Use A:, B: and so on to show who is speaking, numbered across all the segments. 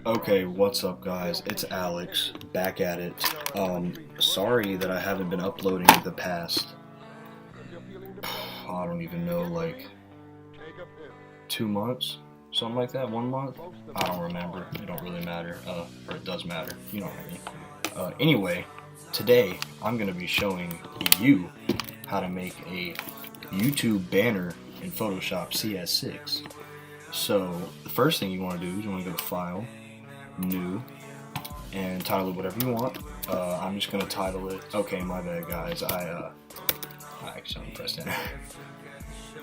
A: Okay, what's up guys? It's Alex, back at it. Sorry that I haven't been uploading the past, I don't even know, like 2 months? Something like that, 1 month? I don't remember, it don't really matter, or it does matter, you know what I mean. Anyway, today I'm gonna be showing you how to make a YouTube banner in Photoshop CS6. So, the first thing you want to do is you want to go to File, New, and title it whatever you want. I'm just going to title it, okay, my bad guys, I actually pressed enter.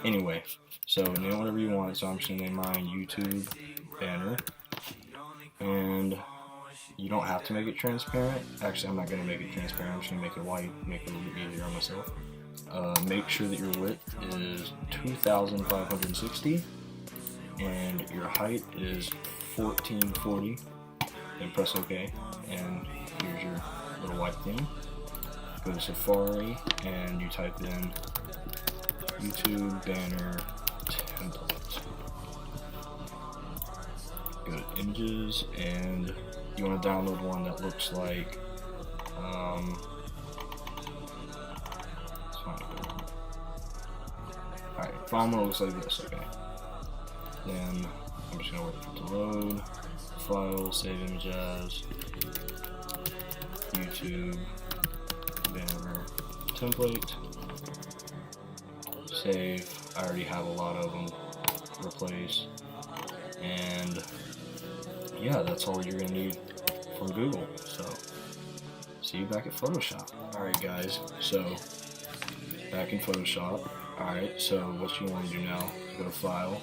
A: Anyway, so name whatever you want, so I'm just going to name mine YouTube banner, and you don't have to make it transparent. Actually, I'm not going to make it transparent, I'm just going to make it white, make it a little bit easier on myself. Make sure that your width is 2,560, and your height is 1440, and press OK, and here's your little white thing. Go to Safari, and you type in YouTube banner template. Go to images, and you want to download one that looks like, alright, find one that looks like this, okay. Then I'm just gonna wait for it to load. File, save image as YouTube banner template. Save. I already have a lot of them. Replace. And yeah, that's all you're gonna need from Google. So see you back at Photoshop. Alright guys, so back in Photoshop. Alright, so what you want to do now is go to File.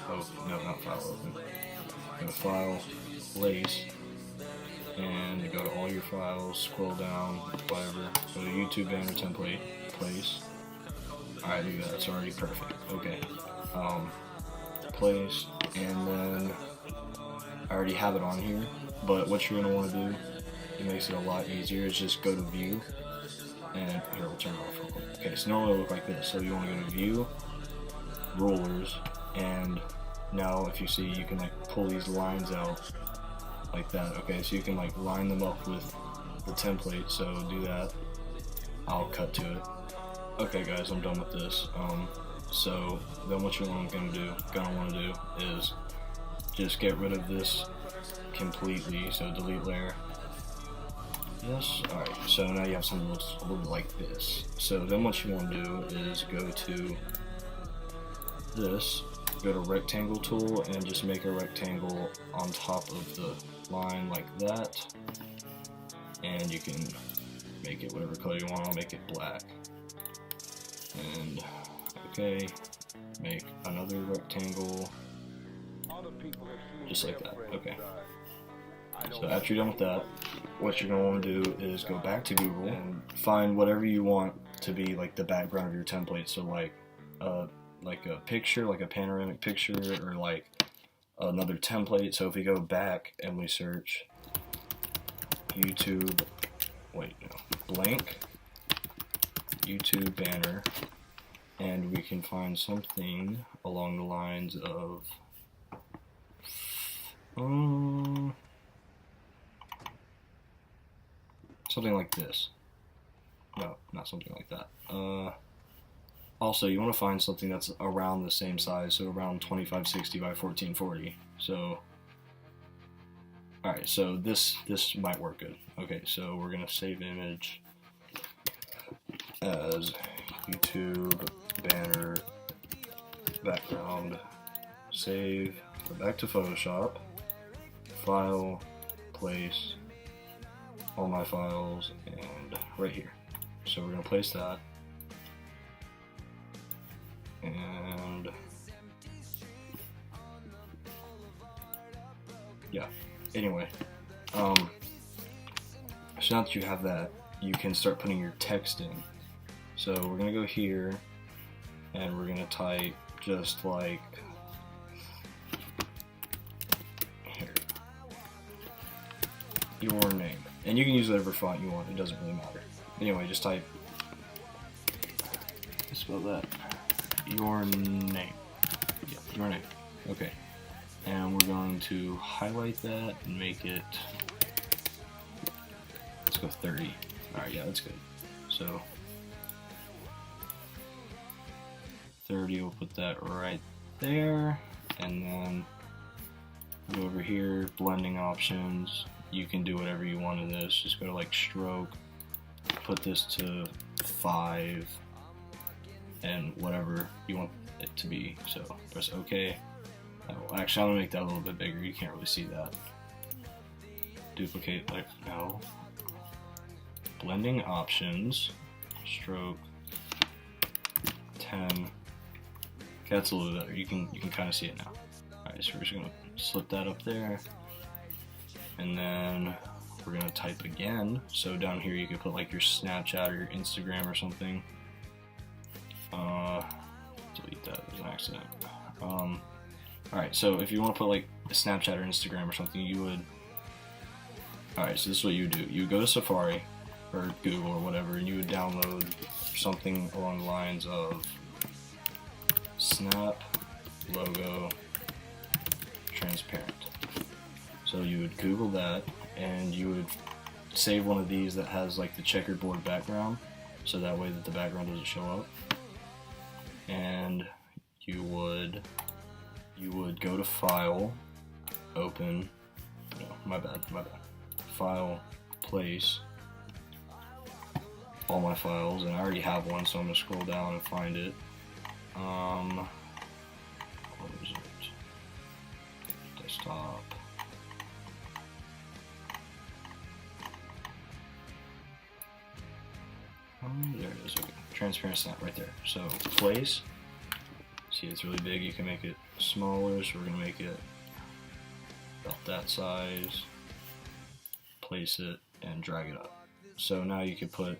A: Oh, no, not File, Open. Go to File, Place, and you go to all your files, scroll down, whatever. Go to YouTube banner template, Place. Alright, look at that, it's already perfect. Okay. Place, and then I already have it on here, but what you're going to want to do, it makes it a lot easier, is just go to View, and here, we'll turn it off real quick. Okay, so normally it'll look like this. So you want to go to View, Rulers, and now if you see, you can like pull these lines out like that. Okay, so you can like line them up with the template, so do that. I'll cut to it. Okay guys, I'm done with this. So then what you're gonna want to do is just get rid of this completely, so delete layer. Yes, alright, so now you have something that looks a little bit like this. So then what you want to do is go to this, go to rectangle tool, and just make a rectangle on top of the line like that. And you can make it whatever color you want. I'll make it black. And okay, make another rectangle just like that. Okay. So after you're done with that, what you're going to want to do is go back to Google and find whatever you want to be like the background of your template. So like a picture, like a panoramic picture, or like another template. So if we go back and we search YouTube, blank YouTube banner, and we can find something along the lines of something like this. No, not something like that. Also, you want to find something that's around the same size, so around 2560 by 1440. So, alright, so this might work good. Okay, so we're gonna save image as YouTube banner background. Save. Go back to Photoshop. File, Place, all my files, and right here. So we're gonna place that. And yeah, anyway, so now that you have that, you can start putting your text in. So we're gonna go here, and we're gonna type just like here, your name, and you can use whatever font you want, it doesn't really matter. Anyway, just type, spell that, your name. Yeah, your name. Okay. and we're going to highlight that and make it, let's go 30. Alright, yeah, that's good. So 30, we'll put that right there, and then go over here, blending options. You can do whatever you want in this. Just go to like stroke, put this to 5, and whatever you want it to be. So press OK. Oh, actually, I'm gonna make that a little bit bigger. You can't really see that. Duplicate, like, no. Blending options, stroke 10. Okay, that's a little bit better. You can kind of see it now. Alright, so we're just gonna slip that up there, and then we're gonna type again. So down here you can put like your Snapchat or your Instagram or something. Delete that as an accident. Alright, so if you want to put like a Snapchat or Instagram or something, you would. Alright, so this is what you would do. You would go to Safari or Google or whatever, and you would download something along the lines of Snap logo transparent. So you would Google that, and you would save one of these that has like the checkerboard background, so that way that the background doesn't show up. And you would go to File, Open, no, my bad, File, Place, all my files, and I already have one, so I'm gonna scroll down and find it. What is it? Desktop. There it is. Okay. Transparent snap right there. So place. See, it's really big. You can make it smaller. So we're gonna make it about that size. Place it and drag it up. So now you can put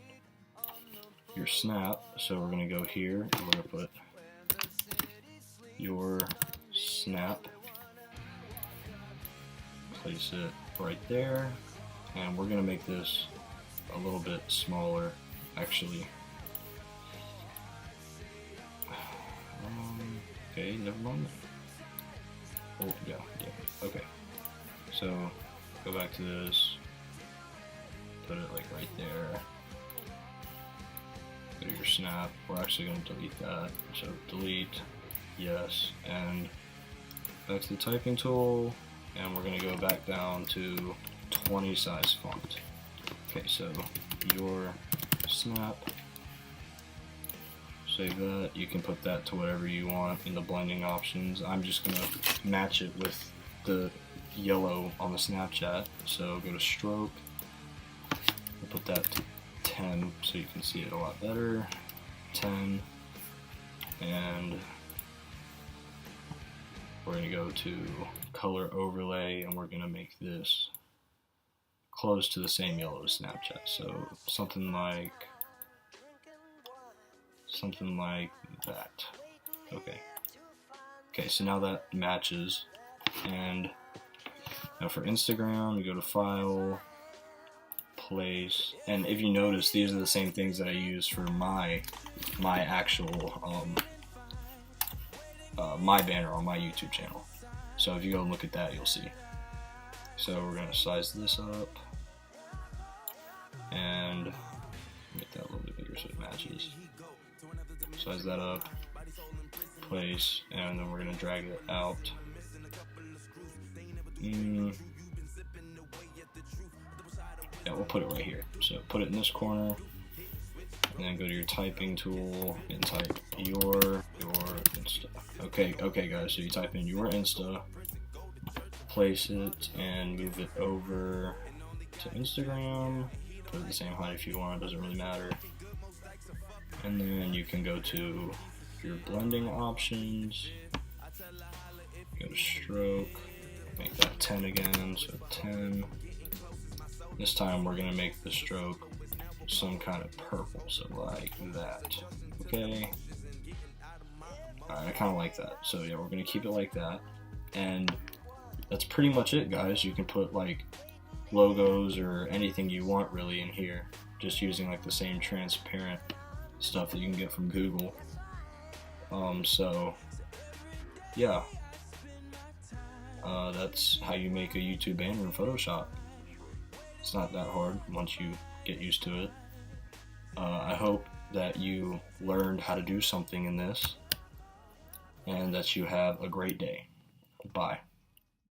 A: your snap. So we're gonna go here and we're gonna put your snap. Place it right there, and we're gonna make this a little bit smaller, actually. Okay, never mind. Oh, yeah, okay. So, go back to this, put it like right there. Go to your snap. We're actually gonna delete that. So delete, yes, and back to the typing tool. And we're going to go back down to 20 size font. Okay, so your snap, save that. You can put that to whatever you want in the blending options. I'm just going to match it with the yellow on the Snapchat. So go to stroke, we'll put that to 10 so you can see it a lot better. 10, and we're going to go to color overlay, and we're going to make this close to the same yellow as Snapchat. So something like that. Okay, so now that matches. And now for Instagram, we go to File, Place, and if you notice, these are the same things that I use for my actual my banner on my YouTube channel. So if you go and look at that, you'll see. So we're going to size this up and make that a little bit bigger so it matches. Size that up, place, and then we're going to drag it out. Yeah, we'll put it right here. So put it in this corner, and then go to your typing tool and type your Insta. Okay guys, so you type in your Insta, place it, and move it over to Instagram. Put it the same height if you want, it doesn't really matter. And then you can go to your blending options, go to stroke, make that 10 again, so 10. This time we're going to make the stroke some kind of purple, so like that. Okay. Alright, I kind of like that. So yeah, we're going to keep it like that. And that's pretty much it, guys. You can put like logos or anything you want really in here, just using like the same transparent stuff that you can get from Google. So yeah, that's how you make a YouTube banner in Photoshop. It's not that hard once you get used to it. I hope that you learned how to do something in this, and that you have a great day. Bye.